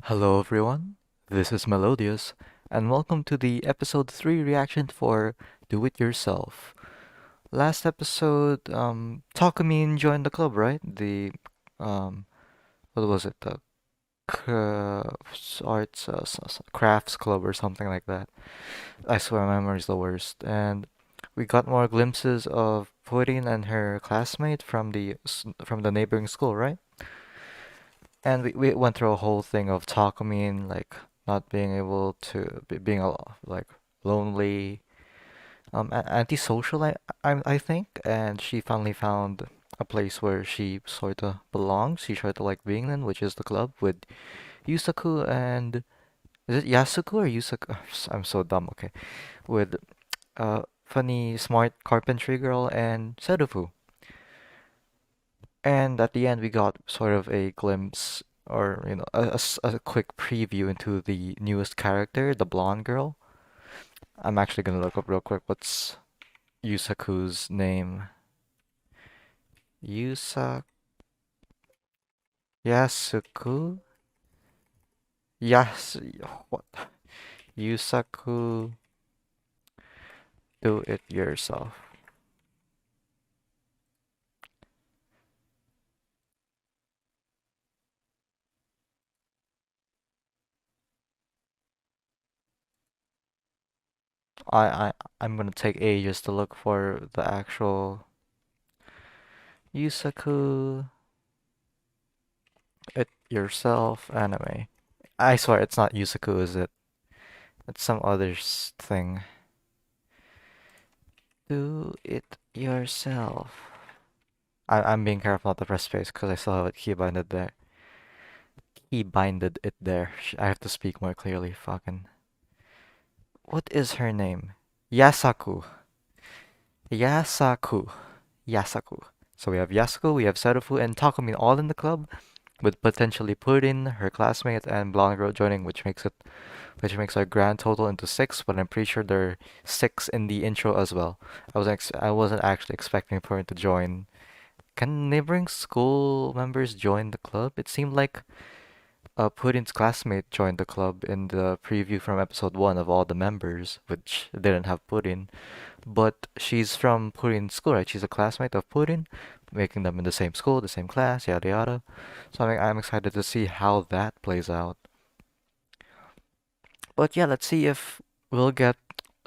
Hello everyone, this is Melodious, and welcome to the episode 3 reaction for Do It Yourself. Last episode, Takumin joined the club, right? Um, what was it? The arts, crafts club or something like that. I swear my memory's the worst. And we got more glimpses of Pudding and her classmate from the neighboring school, right? And we went through a whole thing of Takumin, like not being able to being like lonely, antisocial. I think, and she finally found a place where she sort of belongs. She sort of like being in, which is the club with Yusaku and is it Yasuku or Yusaku? I'm so dumb. Okay, with funny, smart carpentry girl and Serufu. And at the end, we got sort of a glimpse or, a quick preview into the newest character, the blonde girl. I'm actually gonna look up real quick what's Yusaku's name. Yusa Yasuku? Yas what? Yusaku Do It Yourself. I I'm gonna take ages to look for the actual Yusaku It Yourself anime. I swear it's not Yusaku, is it? It's some other thing. Do it yourself. I'm being careful not to press space because I still have it key binded there. Key binded it there. I have to speak more clearly. Fucking. What is her name? Yasaku. Yasaku. Yasaku. So we have Yasuko, we have Serufu, and Takumin all in the club, with potentially Purin, her classmate, and Blonde Girl joining, which makes our grand total into six. But I'm pretty sure there are six in the intro as well. I wasn't actually expecting Purin to join. Can neighboring school members join the club? It seemed like Purin's classmate joined the club in the preview from episode 1 of all the members, which didn't have Purin. But she's from Purin's school, right? She's a classmate of Purin, making them in the same school, the same class, yada yada. So I'm excited to see how that plays out. But yeah, let's see if we'll get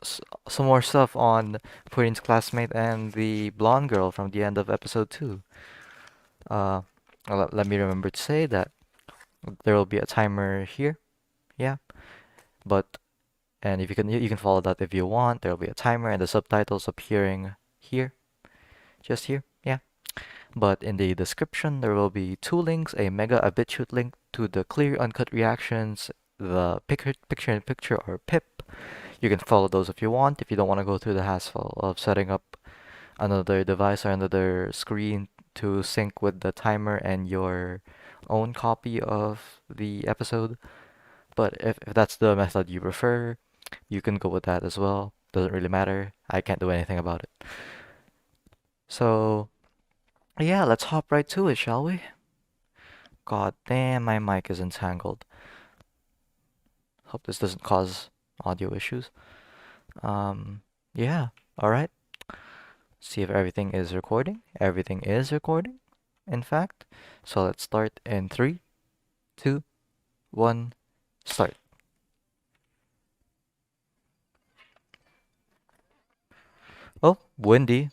some more stuff on Purin's classmate and the blonde girl from the end of episode 2. Uh, let me remember to say that there will be a timer here. Yeah, but and if you can follow that if you want. There will be a timer and the subtitles appearing here, just here. Yeah. But in the description, there will be two links: a mega a BitChute link to the clear uncut reactions, the picture-in-picture or PIP. You can follow those if you want. If you don't want to go through the hassle of setting up another device or another screen to sync with the timer and your own copy of the episode. But if that's the method you prefer, you can go with that as well. Doesn't really matter. I can't do anything about it. So, yeah, let's hop right to it, shall we? God damn, my mic is entangled. Hope this doesn't cause audio issues. Yeah, alright. See if everything is recording. Everything is recording, in fact. So let's start in 3, 2, 1, start. Oh, windy.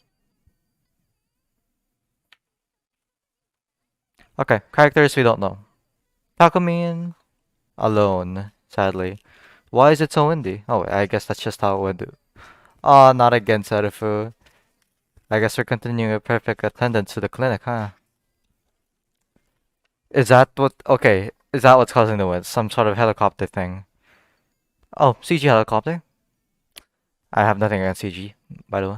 Okay, characters we don't know. Takumin alone, sadly. Why is it so windy? Oh, I guess that's just how it would do. Oh, not again, Serufu. I guess we're continuing a perfect attendance to the clinic, huh? Is that what? Okay, is that what's causing the wind? Some sort of helicopter thing. Oh, CG helicopter? I have nothing against CG, by the way.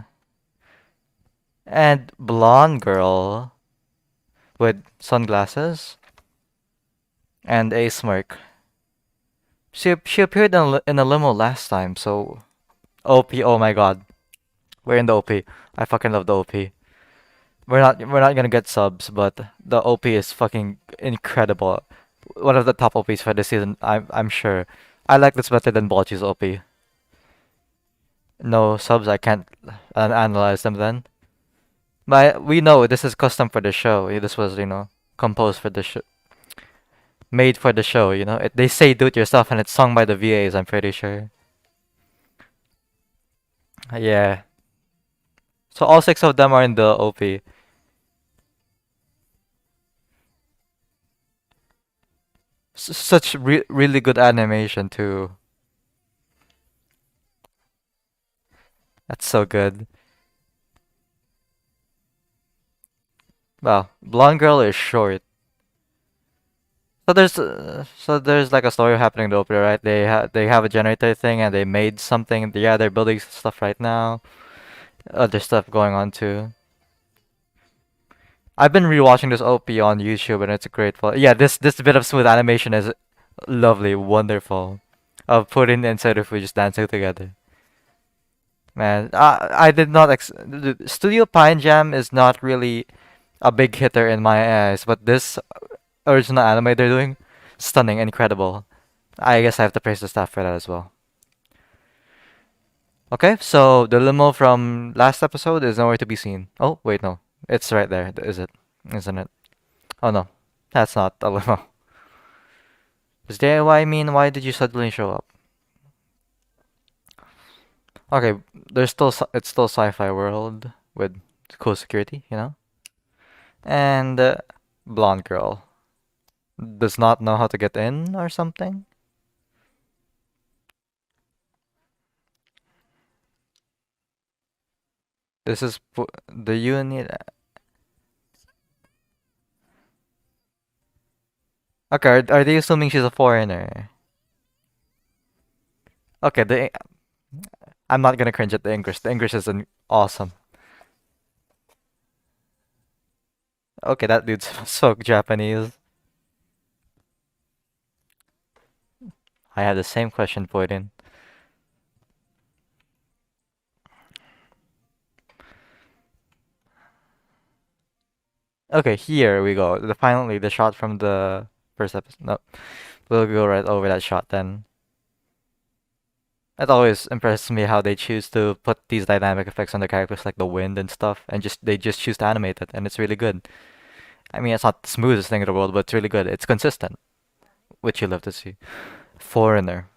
And blonde girl with sunglasses and a smirk. She appeared in a limo last time, so OP. Oh my God, we're in the OP. I fucking love the OP. We're not gonna get subs, but the OP is fucking incredible. One of the top OPs for this season, I'm sure. I like this better than Bocchi's OP. No subs, I can't analyze them then. But we know this is custom for the show. This was, composed for the show, made for the show. They say do it yourself, and it's sung by the VAs. I'm pretty sure. Yeah. So all six of them are in the OP. Such really good animation too. That's so good. Well, blonde girl is short. So there's like a story happening in the opera, right? They have a generator thing and they made something. Yeah, they're building stuff right now. Other stuff going on too. I've been rewatching this OP on YouTube and it's a great fun. Yeah, this bit of smooth animation is lovely, wonderful. Of Puddin and Serufu just dancing together. Man, I did not the Studio Pine Jam is not really a big hitter in my eyes, but this original anime they're doing, stunning, incredible. I guess I have to praise the staff for that as well. Okay, so the limo from last episode is nowhere to be seen. Oh, wait, no. It's right there, is it? Isn't it? Oh no, that's not a limo. Is there why I mean why did you suddenly show up? Okay, it's still sci-fi world with cool security. And blonde girl does not know how to get in or something. This is the unit. Okay, are they assuming she's a foreigner? Okay, I'm not gonna cringe at the English. The English is awesome. Okay, that dude's so Japanese. I have the same question put in. Okay, here we go. Finally, the shot from the first episode. No, we'll go right over that shot then. It always impresses me how they choose to put these dynamic effects on the characters like the wind and stuff, and they just choose to animate it, and it's really good. I mean, it's not the smoothest thing in the world, but it's really good. It's consistent, which you love to see. Foreigner.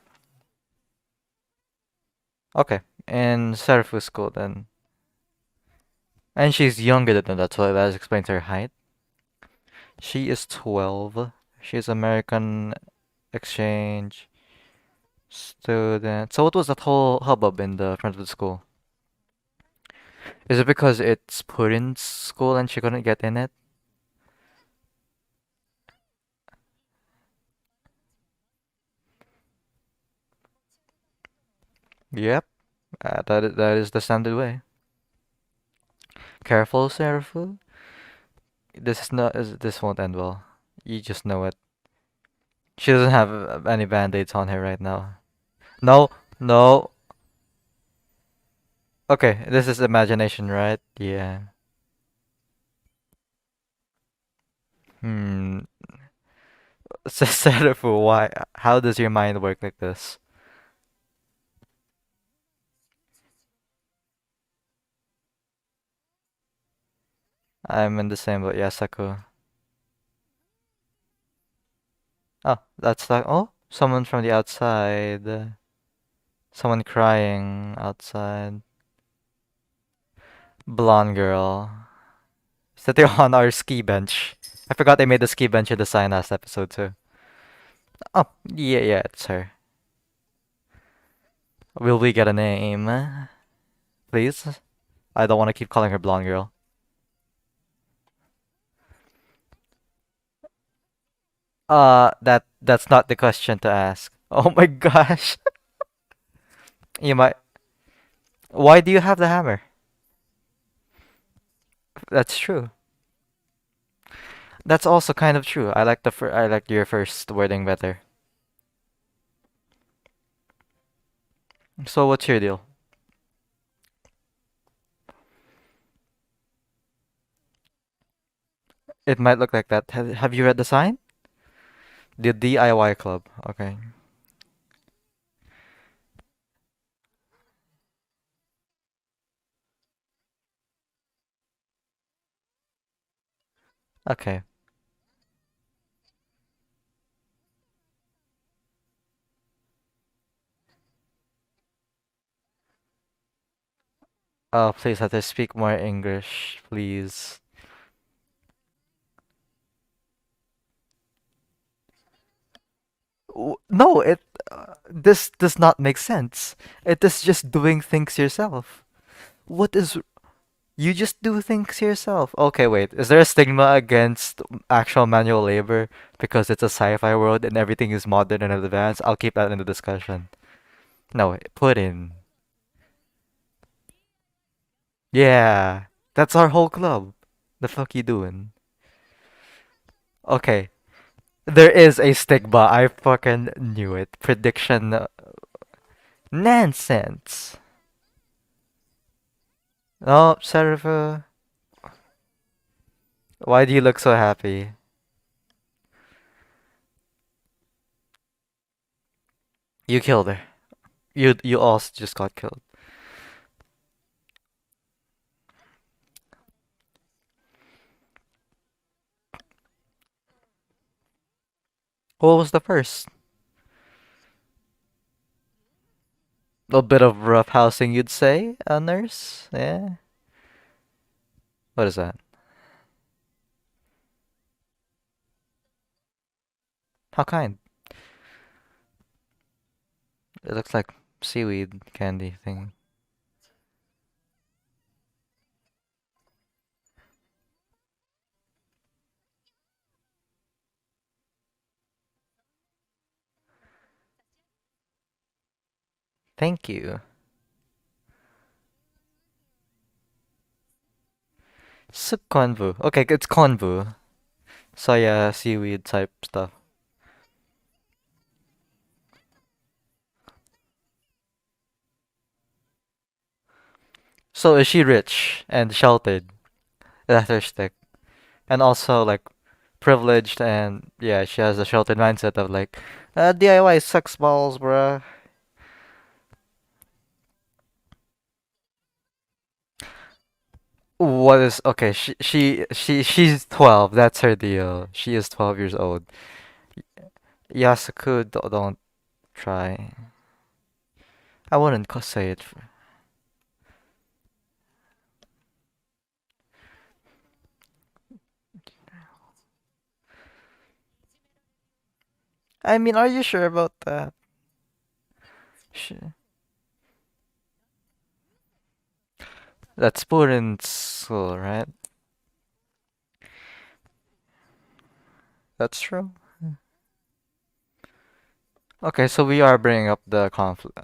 Okay, in Serafu school then. And she's younger than them, that's why that explains her height. She is 12. She's American exchange student. So what was that whole hubbub in the front of the school? Is it because it's put in school and she couldn't get in it? Yep, that is the standard way. Careful, Serafu. This won't end well. You just know it. She doesn't have any band-aids on her right now. No, no. Okay, this is imagination, right? Yeah. Hmm. Serafu, why? How does your mind work like this? I'm in the same boat, Yasaku. Oh, that's like, oh, someone from the outside. Someone crying outside. Blonde girl. Sitting on our ski bench. I forgot they made the ski bench in the sign last episode too. Oh, yeah, yeah, it's her. Will we get a name? Please? I don't want to keep calling her blonde girl. That's not the question to ask. Oh my gosh. You might. Why do you have the hammer? That's true. That's also kind of true. I like your first wording better. So what's your deal? It might look like that. Have you read the sign? The DIY club. Okay. Okay. Please have to speak more English, please. No, this does not make sense. It is just doing things yourself. What is You just do things yourself? Okay, wait. Is there a stigma against actual manual labor because it's a sci-fi world and everything is modern and advanced? I'll keep that in the discussion. No, put in. Yeah, that's our whole club. The fuck you doing? Okay, there is a stigma. I fucking knew it. Prediction nonsense. Oh, Serifa, why do you look so happy? You killed her. You also just got killed. What was the first? A bit of rough housing, you'd say, a nurse? Yeah. What is that? How kind? It looks like seaweed candy thing. Thank you. Sukonbu. Okay, it's konbu. Soya seaweed type stuff. So is she rich and sheltered? That's her shtick. And also like privileged and yeah, she has a sheltered mindset of like, DIY sucks balls, bruh. What is okay? She's 12. That's her deal. She is 12 years old. Yasuku, don't try. I wouldn't say it. I mean, are you sure about that? Sh That's put in school, right? That's true. Okay, so we are bringing up the conflict,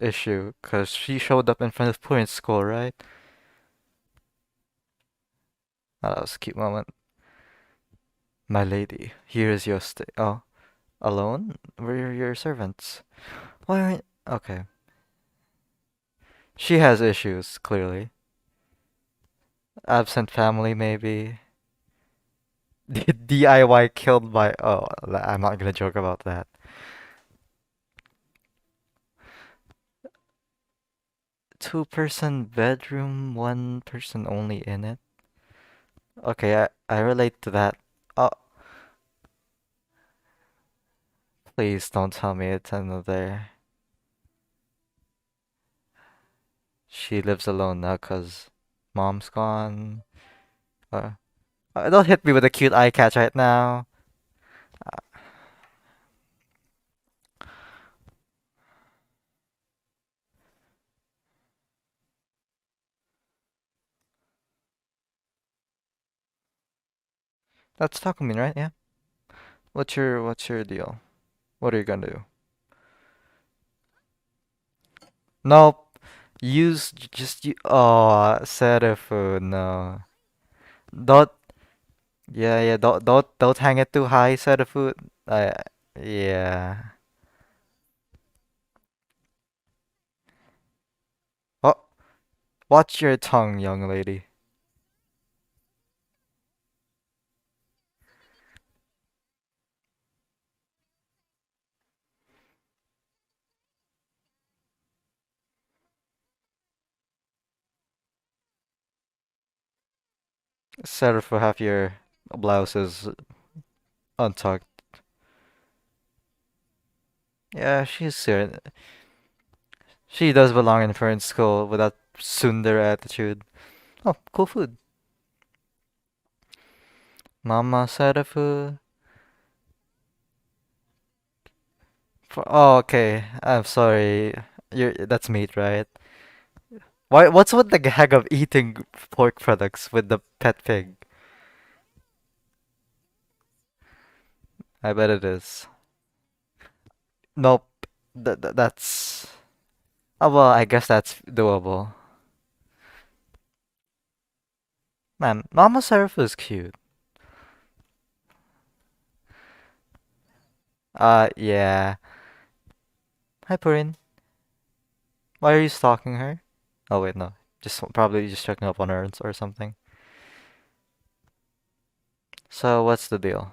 issue, because she showed up in front of Pooh in school, right? Oh, that was a cute moment. My lady, here is your stay. Oh, alone? Where are your servants? Why aren't... Okay. She has issues, clearly. Absent family, maybe. DIY killed by... Oh, I'm not gonna joke about that. Two-person bedroom, one person only in it. Okay, I relate to that. Oh, please don't tell me it's another. She lives alone now 'cause mom's gone. Uh, don't hit me with a cute eye catch right now. Uh, that's Takumin, right? Yeah. What's your deal? What are you gonna do? Nope. Just you. Oh, Serifu, no. Don't. Yeah, yeah. Don't hang it too high, Serifu. Yeah. Oh, watch your tongue, young lady. Sorry for half your blouse is untucked. Yeah, she does belong in Fern school with that tsundere attitude. Oh, cool food. Mama Sarafu. Oh, okay. I'm sorry. That's meat, right? What's with the gag of eating pork products with the pet pig? I bet it is. Nope. That's. Oh, well, I guess that's doable. Man, Mama Sarafu is cute. Yeah. Hi, Purin. Why are you stalking her? Oh, wait, no. Probably just checking up on her or something. So, what's the deal?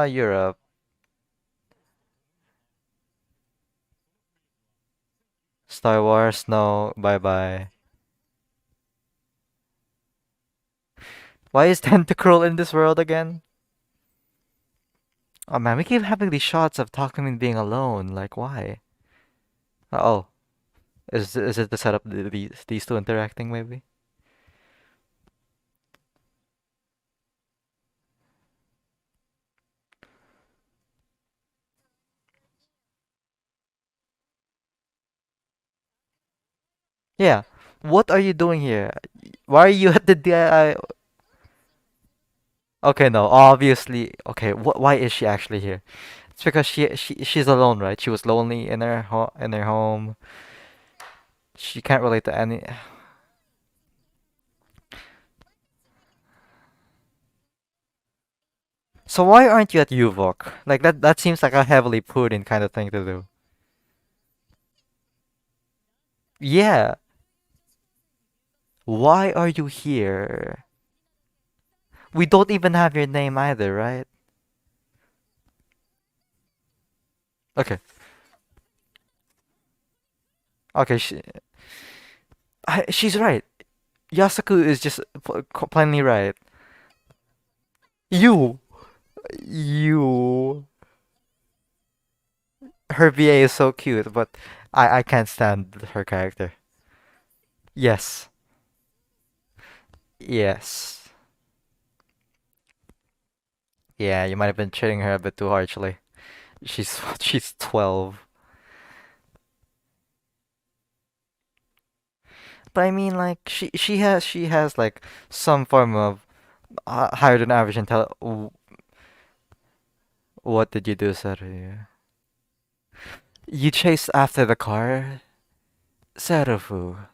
Europe. Star Wars, no, bye bye. Why is Tentacruel in this world again? Oh man, we keep having these shots of Takumi being alone. Like, why? Oh, is it to set up these two interacting maybe? Yeah. What are you doing here? Why are you at the DII? Okay, no, obviously. Okay, why is she actually here? It's because she's alone, right? She was lonely in her home. She can't relate to any. So why aren't you at Uvok? Like that seems like a heavily put in kind of thing to do. Yeah. Why are you here? We don't even have your name either, right? Okay. Okay, she's right. Yasaku is just plainly right. You, you. Her VA is so cute, but I can't stand her character. Yes, yes, yeah. You might have been treating her a bit too harshly. She's 12, but I mean, like she has like some form of higher than average intel. What did you do, Saru? You chased after the car, Sarufu,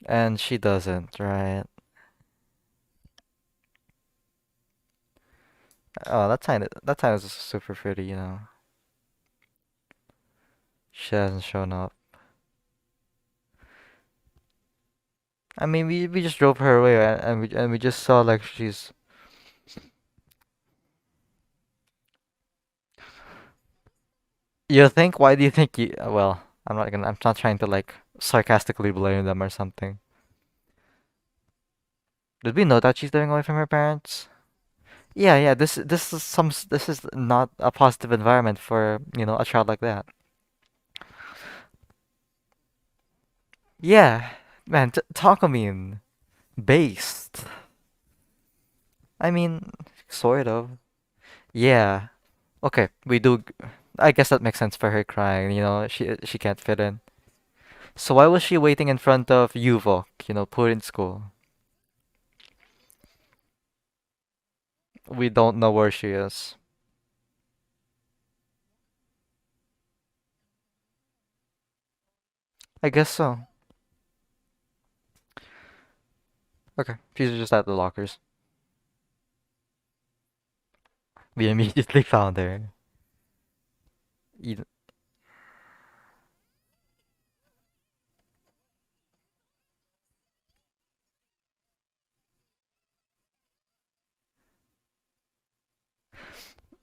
and she doesn't, right? Oh, that time is super pretty, you know. She hasn't shown up. I mean, we just drove her away, and we just saw like she's. You think? Why do you think you? Well, I'm not trying to like sarcastically blame them or something. Did we know that she's living away from her parents? Yeah, yeah. This is not a positive environment for a child like that. Yeah, man. T Takumin based. I mean, sort of. Yeah. Okay, we do. I guess that makes sense for her crying. She can't fit in. So why was she waiting in front of Yuvok? Put in school. We don't know where she is. I guess so. Okay, she's just at the lockers. We immediately found her. You-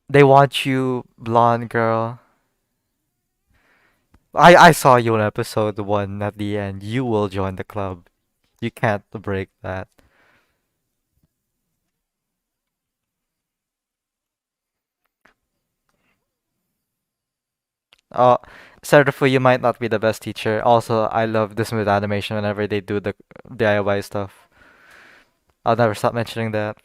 They want you, blonde girl. I saw you in episode 1 at the end. You will join the club. You can't break that. Uh, Seraphu, you might not be the best teacher. Also, I love the smooth animation whenever they do the DIY stuff. I'll never stop mentioning that.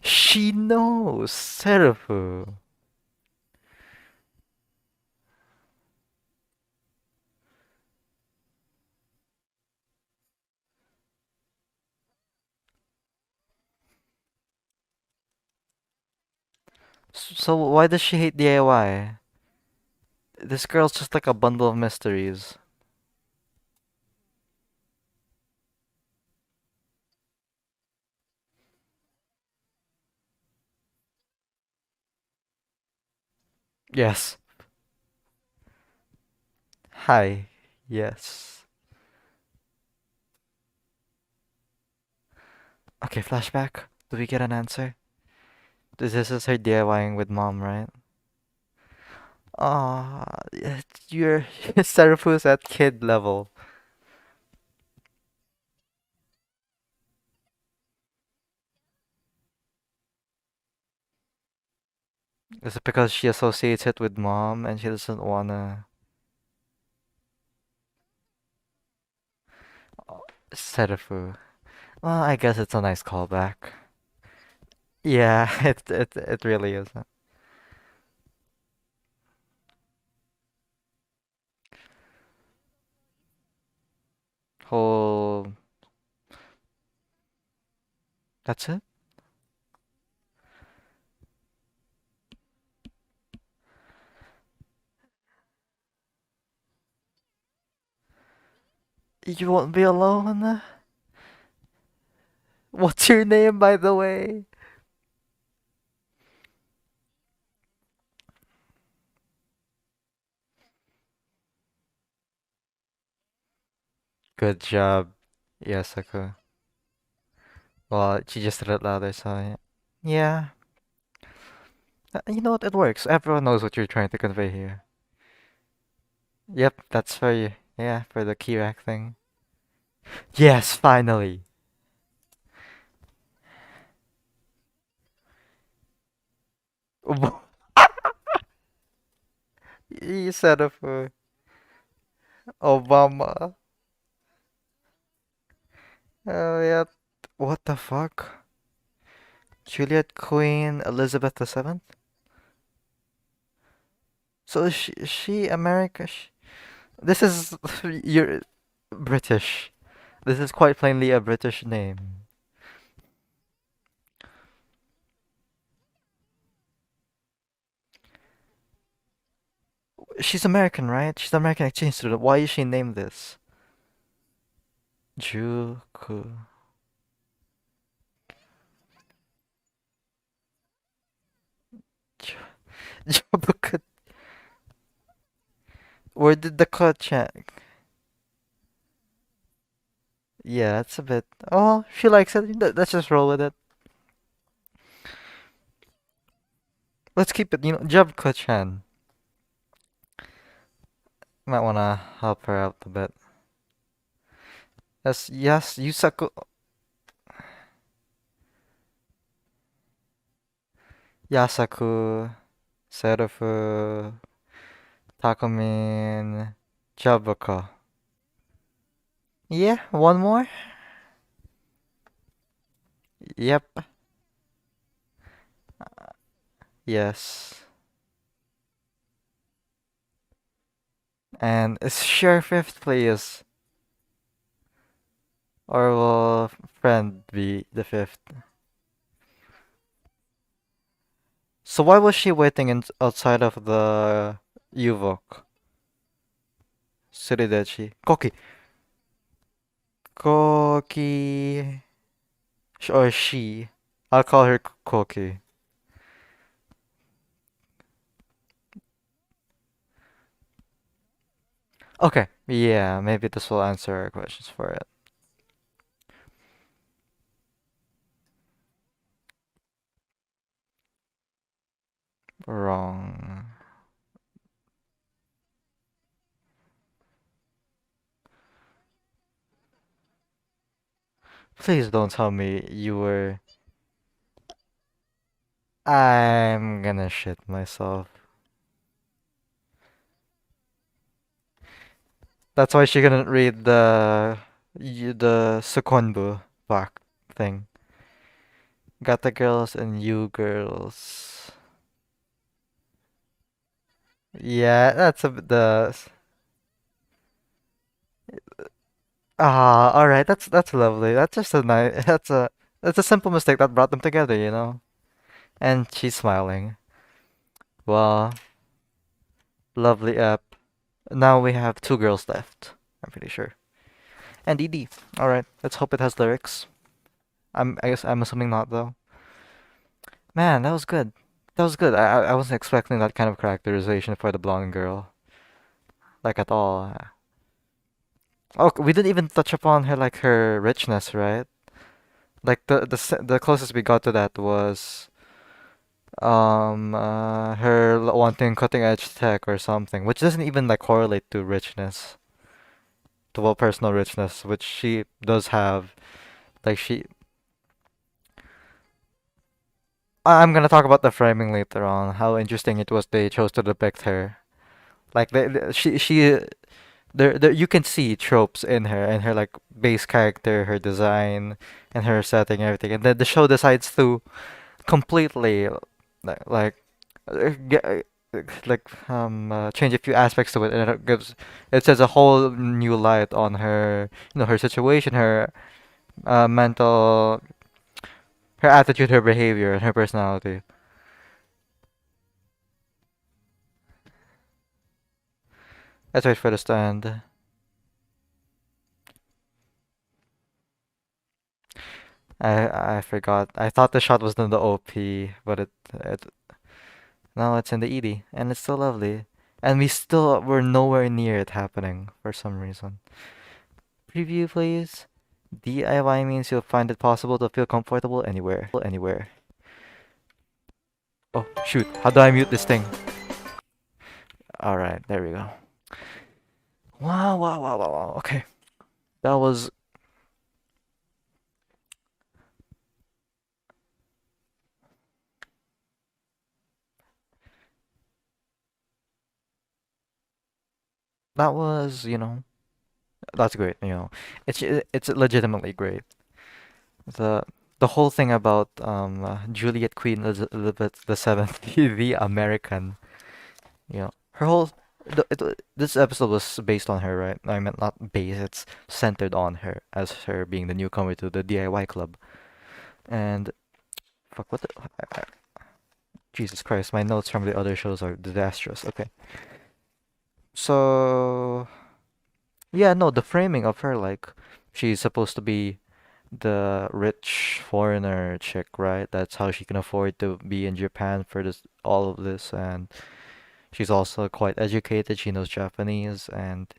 She knows, Seraphu. So why does she hate DIY? This girl's just like a bundle of mysteries. Yes. Hi. Yes. Okay, flashback. Do we get an answer? This is her DIYing with mom, right? Ah, you're Seraphu's at kid level. Is it because she associates it with mom and she doesn't wanna Seraphu? Well, I guess it's a nice callback. Yeah, it really is. Whole That's it? You won't be alone? What's your name, by the way? Good job, Yasuko. Well, she just said it louder, so yeah. Yeah. You know what? It works. Everyone knows what you're trying to convey here. Yep, that's for you. Yeah, for the Kirak thing. Yes, finally. You said it for Obama. Oh yeah. What the fuck? Juliet Queen Elizabeth the 7th? So is she America? This is you're British. This is quite plainly a British name. She's American, right? She's an American exchange student. Why is she named this? Juku. Jabuka. Where did the cut check? Yeah, that's a bit. Oh, she likes it. Let's just roll with it. Let's keep it. Jabuka-chan. Might wanna help her out a bit. Yes, yes, Yusaku. Yasaku. Serufu. Takumin. Jabuka. Yeah, one more? Yep. Yes. And is share fifth, please? Or will friend be the fifth? So why was she waiting outside of the Yuvok? Suridachi. Koki. Koki. Or she. I'll call her Koki. Okay. Yeah, maybe this will answer our questions for it. Wrong. Please don't tell me you were. I'm gonna shit myself. That's why she couldn't read the Sekonbu back thing. Got the girls and you girls. Yeah, that's the all right. That's lovely. That's just a nice. That's a simple mistake that brought them together, you know. And she's smiling. Well, lovely app. Now we have two girls left. I'm pretty sure. And ED. All right. Let's hope it has lyrics. I guess I'm assuming not though. Man, that was good. That was good. I wasn't expecting that kind of characterization for the blonde girl, like at all. Oh, we didn't even touch upon her like her richness, right? Like the closest we got to that was her wanting cutting edge tech or something, which doesn't even like correlate to richness, to well personal richness, which she does have. Like I'm gonna talk about the framing later on. How interesting it was they chose to depict her. Like she there you can see tropes in her and her like base character, her design, and her setting, everything. And then the show decides to completely like get change a few aspects to it, and it says a whole new light on her, her situation, her mental, her attitude, her behavior, and her personality. Let's wait for the stand. I forgot. I thought the shot was in the OP, but it now it's in the ED, and it's still lovely. And we're nowhere near it happening for some reason. Preview, please. DIY means you'll find it possible to feel comfortable anywhere. Oh, shoot. How do I mute this thing? Alright, there we go. Wow, wow, wow, wow, wow. Okay. That was that was, that's great, It's legitimately great. The the whole thing about Juliet Queen Elizabeth the Seventh, the American, her whole this episode was based on her, right? I meant not based, it's centered on her as her being the newcomer to the DIY club. And fuck, Jesus Christ, my notes from the other shows are disastrous. Okay. So, yeah, no, the framing of her, like, she's supposed to be the rich foreigner chick, right? That's how she can afford to be in Japan for all of this. And she's also quite educated. She knows Japanese. And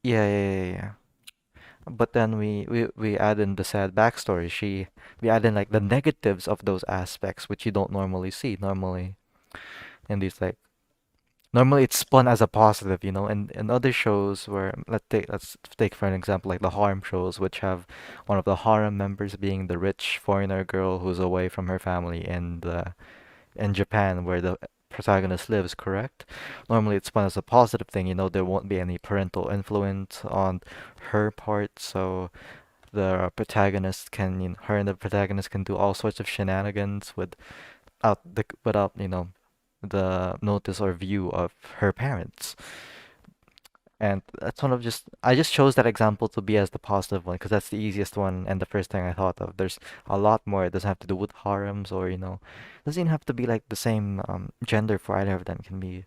yeah, yeah, yeah, yeah. But then we add in the sad backstory. We add in like the negatives of those aspects, which you don't normally see. In these like normally it's spun as a positive, and in other shows where let's take for an example like the harem shows, which have one of the harem members being the rich foreigner girl who's away from her family in Japan where the protagonist lives, correct? Normally it's spun as a positive thing, there won't be any parental influence on her part, so her and the protagonist can do all sorts of shenanigans without the notice or view of her parents. And that's one of just I just chose that example to be as the positive one because that's the easiest one and the first thing I thought of. There's a lot more. It doesn't have to do with harems or it doesn't even have to be like the same gender for either of them. It can be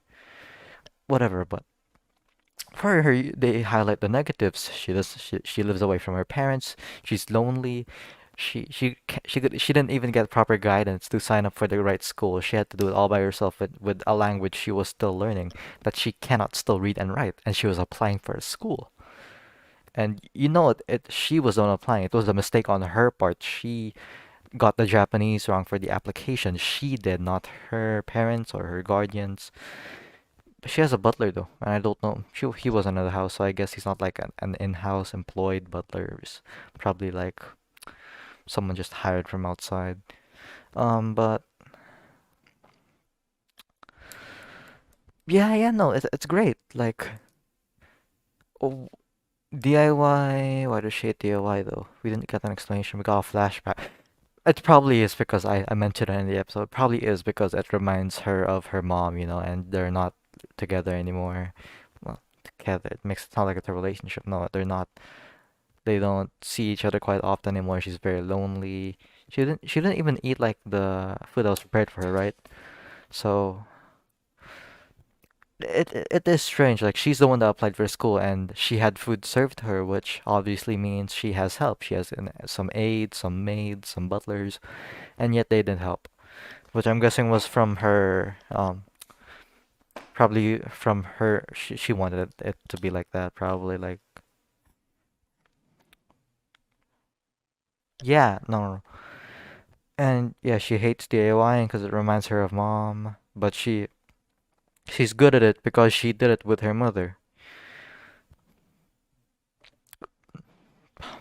whatever. But for her, they highlight the negatives. She lives away from her parents. She's lonely. She didn't even get proper guidance to sign up for the right school. She had to do it all by herself with a language she was still learning that she cannot still read and write, and she was applying for a school. And you know she was the one applying. It was a mistake on her part. She got the Japanese wrong for the application. She did, not her parents or her guardians. She has a butler though, and I don't know. He was in the house, so I guess he's not like an in-house employed butler. He's probably like someone just hired from outside. But yeah, yeah, no, it's great. Like, oh, DIY. Why does she hate DIY though? We didn't get an explanation. We got a flashback. It probably is because I mentioned it in the episode. It probably is because it reminds her of her mom, and they're not together anymore. Well, together. It makes it sound like it's a relationship. No, they're not. They don't see each other quite often anymore. She's very lonely. She didn't even eat like the food that was prepared for her, right? So it is strange. Like she's the one that applied for school, and she had food served to her, which obviously means she has help. She has some aides, some maids, some butlers, and yet they didn't help. Which I'm guessing was from her, probably from her. She wanted it to be like that, probably like yeah, no, no. And yeah, she hates DIYing because it reminds her of mom, but she's good at it because she did it with her mother.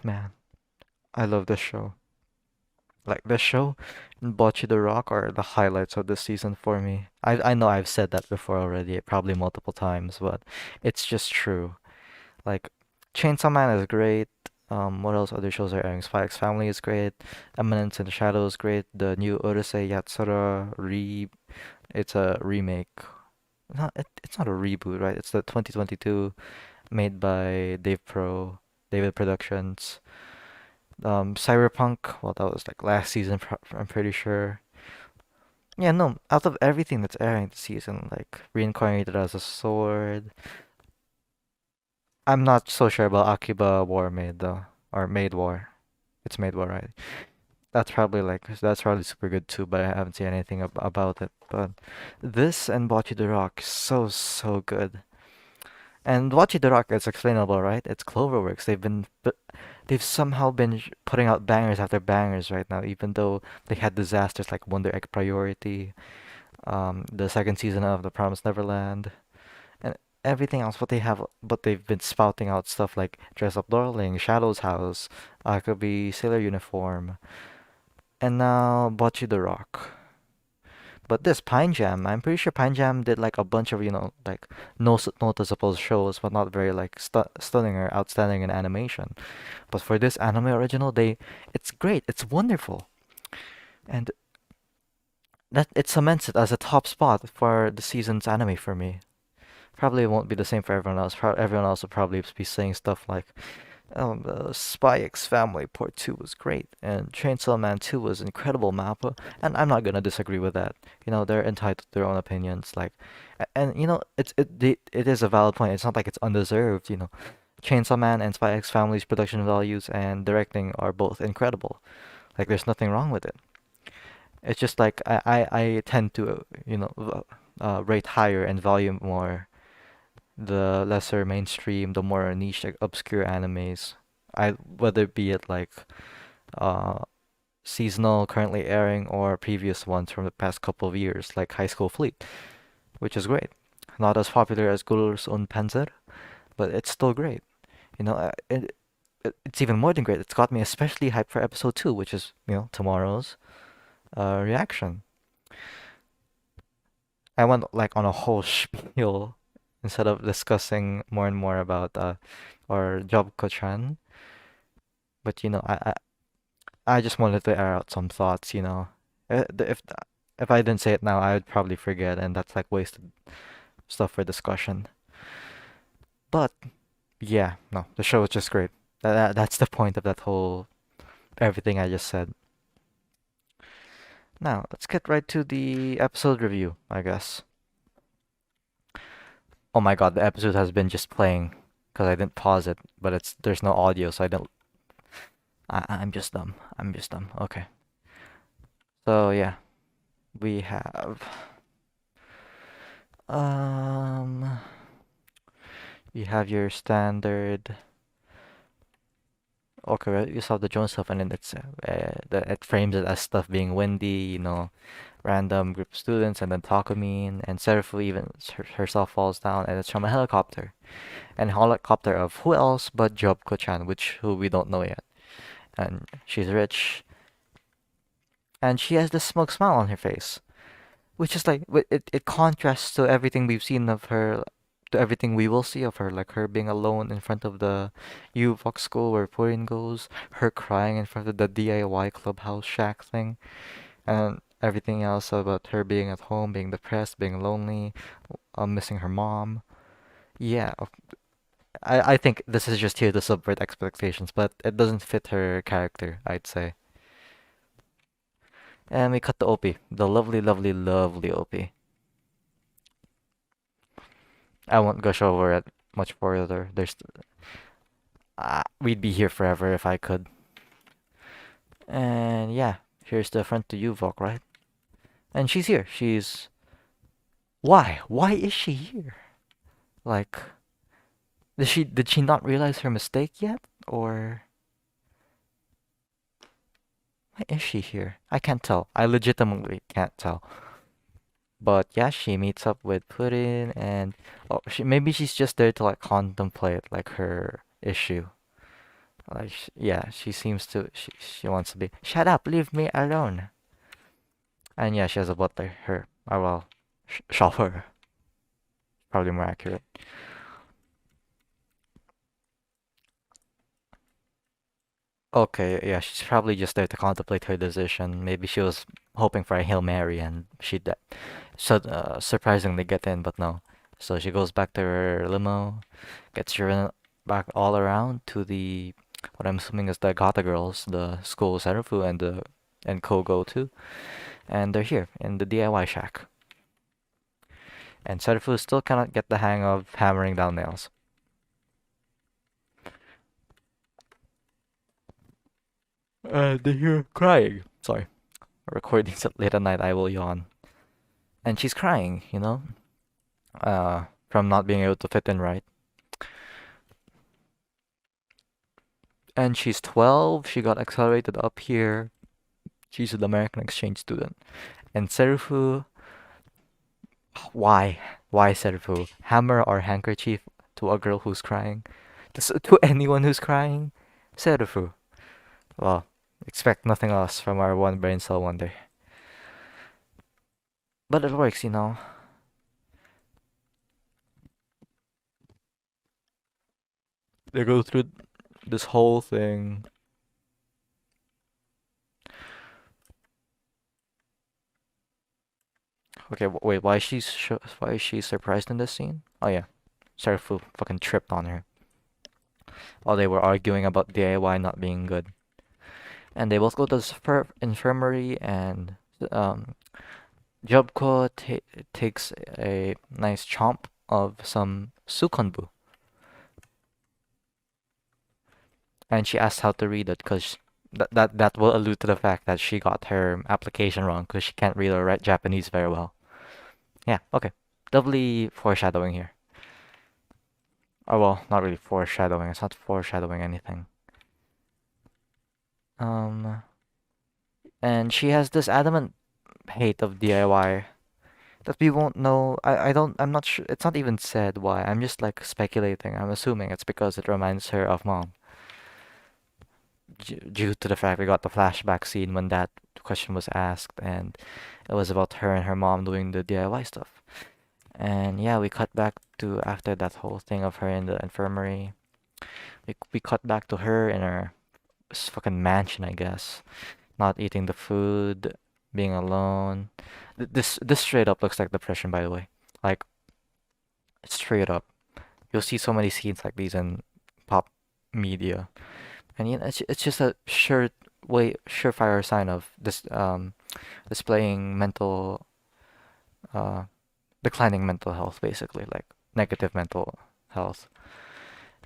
Man, I love this show. Like this show and Bocchi the Rock are the highlights of the season for me. I know I've said that before already, probably multiple times, but it's just true. Like Chainsaw Man is great. What else? Other shows are airing. Spy X Family is great. Eminence in the Shadow is great. The new Urusei Yatsura it's a remake. It's not a reboot, right? It's the 2022 made by David Productions. Cyberpunk, well, that was like last season, I'm pretty sure. Yeah, no, out of everything that's airing this season, like Reincarnated as a Sword. I'm not so sure about Akiba War Maid though, or Maid War. It's Maid War, right? That's probably super good too, but I haven't seen anything about it. But this and Bocce the Rock, so good. And Bocce the Rock is explainable, right? It's Cloverworks. They've somehow been putting out bangers after bangers right now, even though they had disasters like Wonder Egg Priority, the second season of The Promised Neverland, and everything else. But they've been spouting out stuff like Dress Up Darling, Shadow's House, Akabe Sailor Uniform, and now Bocce the Rock. But this Pine Jam, I'm pretty sure Pine Jam did like a bunch of, like no noticeable shows, but not very like stunning or outstanding in animation. But for this anime original, it's great, it's wonderful, and that it cements it as a top spot for the season's anime for me. Probably won't be the same for everyone else. Everyone else will probably be saying stuff like, Spy X Family Part 2 was great, and Chainsaw Man 2 was incredible mappa, and I'm not gonna disagree with that. They're entitled to their own opinions, like, and it is a valid point. It's not like it's undeserved. Chainsaw Man and Spy X Family's production values and directing are both incredible. Like, there's nothing wrong with it. It's just like I tend to, rate higher and value more the lesser mainstream, the more niche, like, obscure animes. Whether be it like uh seasonal, currently airing, or previous ones from the past couple of years, like High School Fleet, which is great. Not as popular as Gurus und Panzer, but it's still great. It's even more than great. It's got me especially hyped for episode 2, which is, tomorrow's reaction. I went like on a whole spiel instead of discussing more and more about our Jobko-chan. But I just wanted to air out some thoughts. If I didn't say it now, I would probably forget, and that's like wasted stuff for discussion. But yeah, no, the show is just great. That's the point of that whole everything I just said. Now, let's get right to the episode review, I guess. Oh my God, the episode has been just playing because I didn't pause it, but there's no audio, so I don't. I'm just dumb. I'm just dumb. Okay. So yeah, we have um we have your standard. Okay, right, you saw the Jones stuff, and then it frames it as stuff being windy, random group of students, and then Takumin and Serufu even herself falls down, and it's from a helicopter. And helicopter of who else but Jobko-chan, who we don't know yet. And she's rich, and she has this smug smile on her face, which is like it contrasts to everything we've seen of her, to everything we will see of her, like her being alone in front of the U-Vox school where Purin goes, her crying in front of the DIY clubhouse shack thing, and everything else about her being at home, being depressed, being lonely, missing her mom. Yeah, I think this is just here to subvert expectations, but it doesn't fit her character, I'd say. And we cut the OP, the lovely, lovely, lovely OP. I won't gush over it much further. We'd be here forever if I could. And yeah, here's the front to Yuvok, right? And she's here. Why? Why is she here? Like, did she not realize her mistake yet? Or why is she here? I can't tell. I legitimately can't tell. But yeah, she meets up with Puddin and oh, maybe she's just there to like contemplate like her issue. Like yeah, she seems to she wants to be shut up, leave me alone. And yeah, she has a butler. Her well, chauffeur, probably more accurate. Okay, yeah, she's probably just there to contemplate her decision. Maybe she was hoping for a Hail Mary and she did. So surprisingly get in, but no. So she goes back to her limo, gets driven back all around to the what I'm assuming is the Gata girls, the school Serufu and Kogo too, and they're here in the DIY shack. And Serufu still cannot get the hang of hammering down nails. They hear crying. Sorry, recordings at late at night. I will yawn. And she's crying, from not being able to fit in right. And she's 12. She got accelerated up here. She's an American exchange student. And Serufu, why? Why Serufu? Hammer or handkerchief to a girl who's crying? To anyone who's crying? Serufu. Well, expect nothing else from our one brain cell wonder. But it works. They go through this whole thing. Okay, wait, why is she surprised in this scene? Oh yeah, Serufu fucking tripped on her while they were arguing about DIY not being good. And they both go to the infirmary, and um, Jobko takes a nice chomp of some sukonbu, and she asks how to read it because that will allude to the fact that she got her application wrong because she can't read or write Japanese very well. Yeah, okay. Doubly foreshadowing here. Oh well, not really foreshadowing. It's not foreshadowing anything. Um, and she has this adamant hate of DIY that we won't know. I'm not sure. It's not even said why. I'm just like speculating. I'm assuming it's because it reminds her of mom. Due to the fact we got the flashback scene when that question was asked, and it was about her and her mom doing the DIY stuff. And yeah, we cut back to after that whole thing of her in the infirmary. We cut back to her in her fucking mansion, I guess, not eating the food, being alone. This straight up looks like depression, by the way. Like straight up, you'll see so many scenes like these in pop media, and it's just a surefire sign of this displaying mental uh declining mental health, basically, like negative mental health.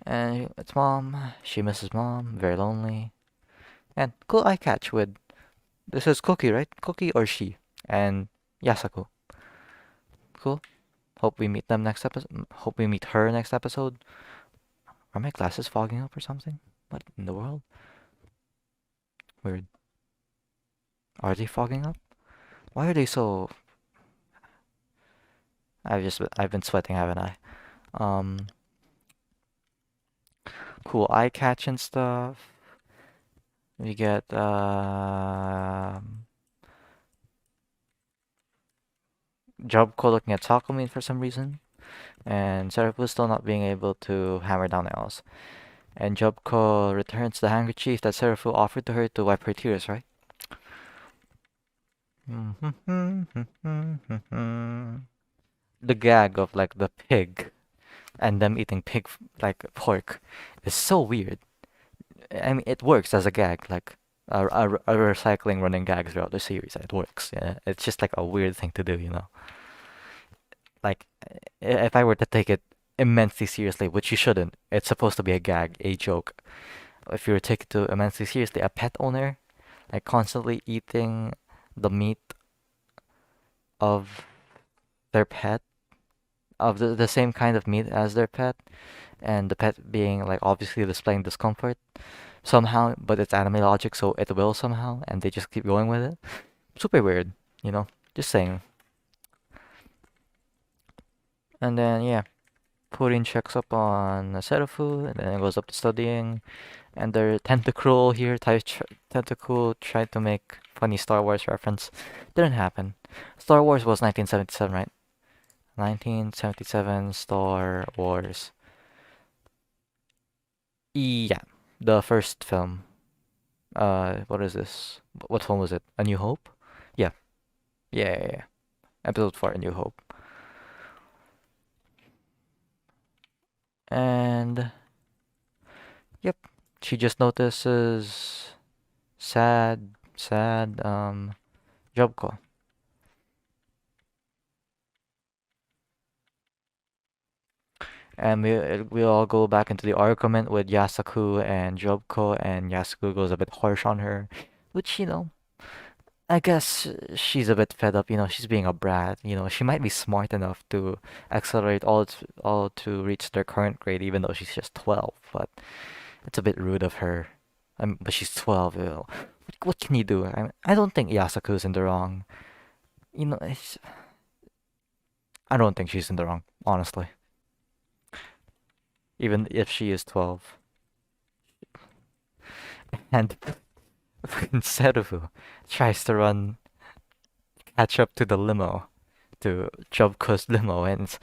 And it's mom. She misses mom. Very lonely. And cool eye catch with this is Cookie, right? Cookie or she and Yasaku. Cool. Hope we meet them next episode. Hope we meet her next episode. Are my glasses fogging up or something? What in the world? Weird. Are they fogging up? Why are they so? I've been sweating, haven't I? Um, cool eye catch and stuff. We get Jobco looking at Takumin for some reason, and Serapu still not being able to hammer down nails. And Jobco returns the handkerchief that Serafu offered to her to wipe her tears, right? The gag of like the pig and them eating like pork is so weird. I mean, it works as a gag, like a recycling running gag throughout the series. It works. Yeah, it's just like a weird thing to do, you know. Like, if I were to take it immensely seriously, which you shouldn't, it's supposed to be a gag, a joke. If you were to take it to immensely seriously, a pet owner, like constantly eating the meat of their pet, of the same kind of meat as their pet, and the pet being like obviously displaying discomfort somehow, but it's anime logic, so it will somehow, and they just keep going with it. Super weird, you know? Just saying. And then, yeah, Purin checks up on Serafu, and then goes up to studying. And their Tentacruel here, Tentacle tried to make funny Star Wars reference. Didn't happen. Star Wars was 1977, right? 1977 Star Wars. Yeah, the first film. What is this? What film was it? A New Hope? Yeah, yeah. Episode 4, A New Hope. And yep, she just notices sad job call. And we all go back into the argument with Yasaku and Jobko, and Yasaku goes a bit harsh on her, which, you know, I guess she's a bit fed up, you know, she's being a brat, you know, she might be smart enough to accelerate all to reach their current grade, even though she's just 12, but it's a bit rude of her. But she's 12, you know. What can you do? I don't think Yasaku's in the wrong. You know, I don't think she's in the wrong, honestly. Even if she is 12. And fucking Serufu tries to catch up to the limo, to Jobko's limo, and it's,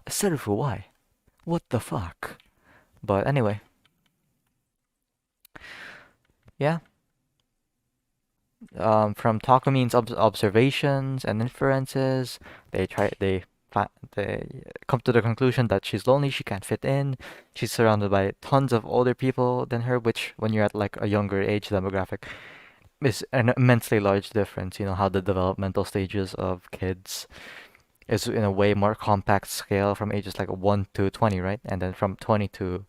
Serufu, why? What the fuck? But anyway, yeah. From Takumin's observations and inferences, they come to the conclusion that she's lonely, she can't fit in, she's surrounded by tons of older people than her, which when you're at like a younger age demographic is an immensely large difference. You know how the developmental stages of kids is in a way more compact scale from ages like 1 to 20, right? And then from 20 to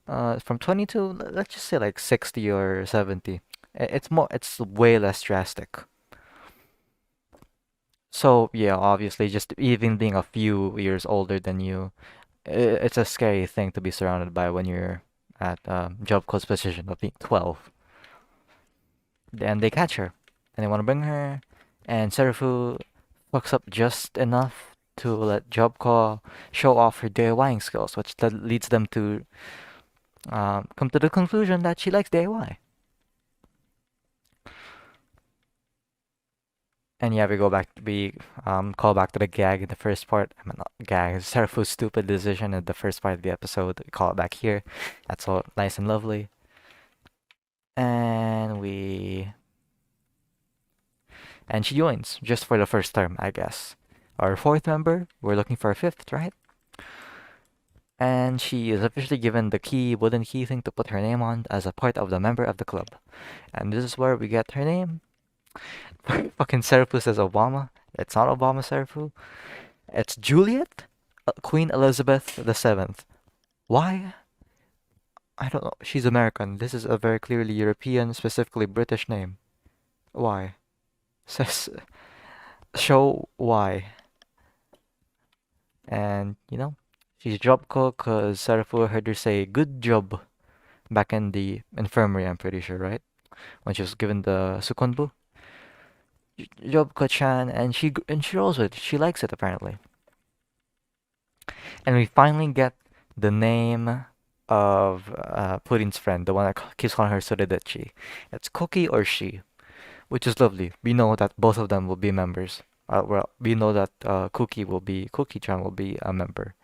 let's just say like 60 or 70. It's way less drastic. So yeah, obviously just even being a few years older than you, it's a scary thing to be surrounded by when you're at job close position of being 12. And they catch her, and they want to bring her, and Serafu fucks up just enough to let Jobco show off her DIYing skills, which leads them to come to the conclusion that she likes DIY. And yeah, we call back to the gag in the first part. I mean, not gag, Serafu's stupid decision in the first part of the episode. We call it back here. That's all nice and lovely. And she joins just for the first term, I guess. Our fourth member, we're looking for a fifth, right? And she is officially given the wooden key thing to put her name on as a part of the member of the club. And this is where we get her name. Fucking Serafu says Obama. It's not Obama Serafu. It's Juliet, Queen Elizabeth the Seventh. Why? I don't know. She's American. This is a very clearly European, specifically British name. Why? Says show why. And she's Jobko because Serafu heard her say "good job" back in the infirmary. I'm pretty sure, right? When she was given the sukunbu. Jobko-chan, and she rolls with it. She likes it apparently. And we finally get the name of Pudding's friend, the one that keeps calling her Soredechi. It's Cookie or She, which is lovely. We know that both of them will be members. Well, we know that Cookie-chan will be a member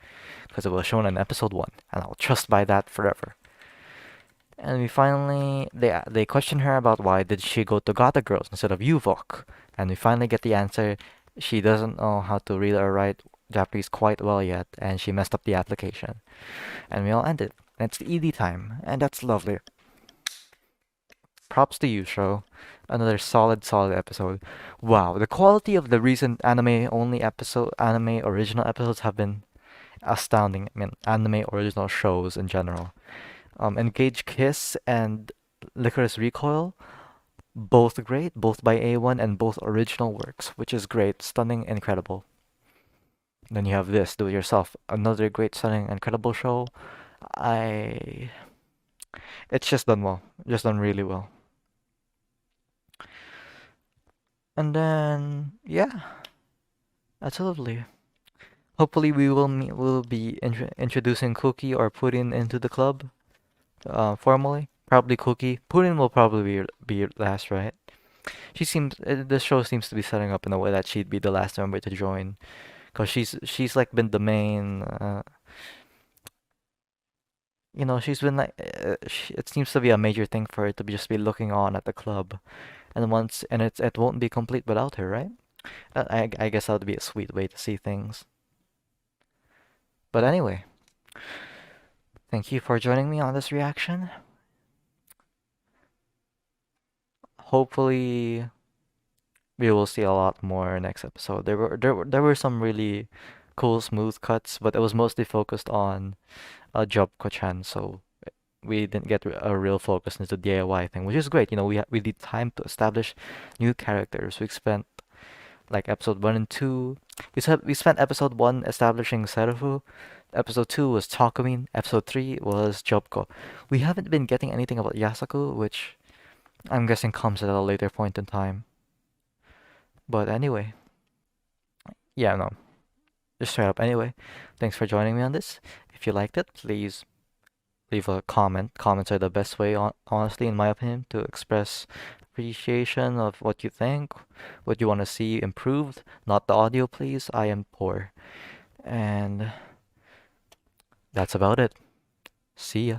because it was shown in episode 1, and I'll trust by that forever. And we finally they question her about why did she go to Gata Girls instead of Yuvok, and we finally get the answer. She doesn't know how to read or write Japanese quite well yet, and she messed up the application. And we all end it. And it's the ED time, and that's lovely. Props to you, show. Another solid episode. Wow, the quality of the recent anime original episodes have been astounding. I mean, anime original shows in general. Engage Kiss and Licorice Recoil, both great, both by A1 and both original works, which is great, stunning, incredible. Then you have this, Do It Yourself, another great, stunning, incredible show. I It's just done well, just done really well. And then yeah, that's lovely. Hopefully we'll be introducing Cookie or Puddin into the club formally. Probably Cookie. Puddin will probably be last, right? The show seems to be setting up in a way that she'd be the last member to join, cause she's like been the main. She's been like. It seems to be a major thing for her to just be looking on at the club, and it won't be complete without her, right? I guess that would be a sweet way to see things. But anyway, thank you for joining me on this reaction. Hopefully, we will see a lot more next episode. There were some really cool smooth cuts, but it was mostly focused on Job Kochan, so we didn't get a real focus into the DIY thing, which is great. We need time to establish new characters. We spent like episode 1 and 2. We spent episode 1 establishing Serufu. Episode 2 was Takumin. Episode 3 was Jobko. We haven't been getting anything about Yasaku, which I'm guessing comes at a later point in time. But anyway, yeah, no, just straight up. Anyway, thanks for joining me on this. If you liked it, please leave a comment. Comments are the best way, honestly, in my opinion, to express appreciation of what you think, what you want to see improved. Not the audio, please. I am poor. And that's about it. See ya.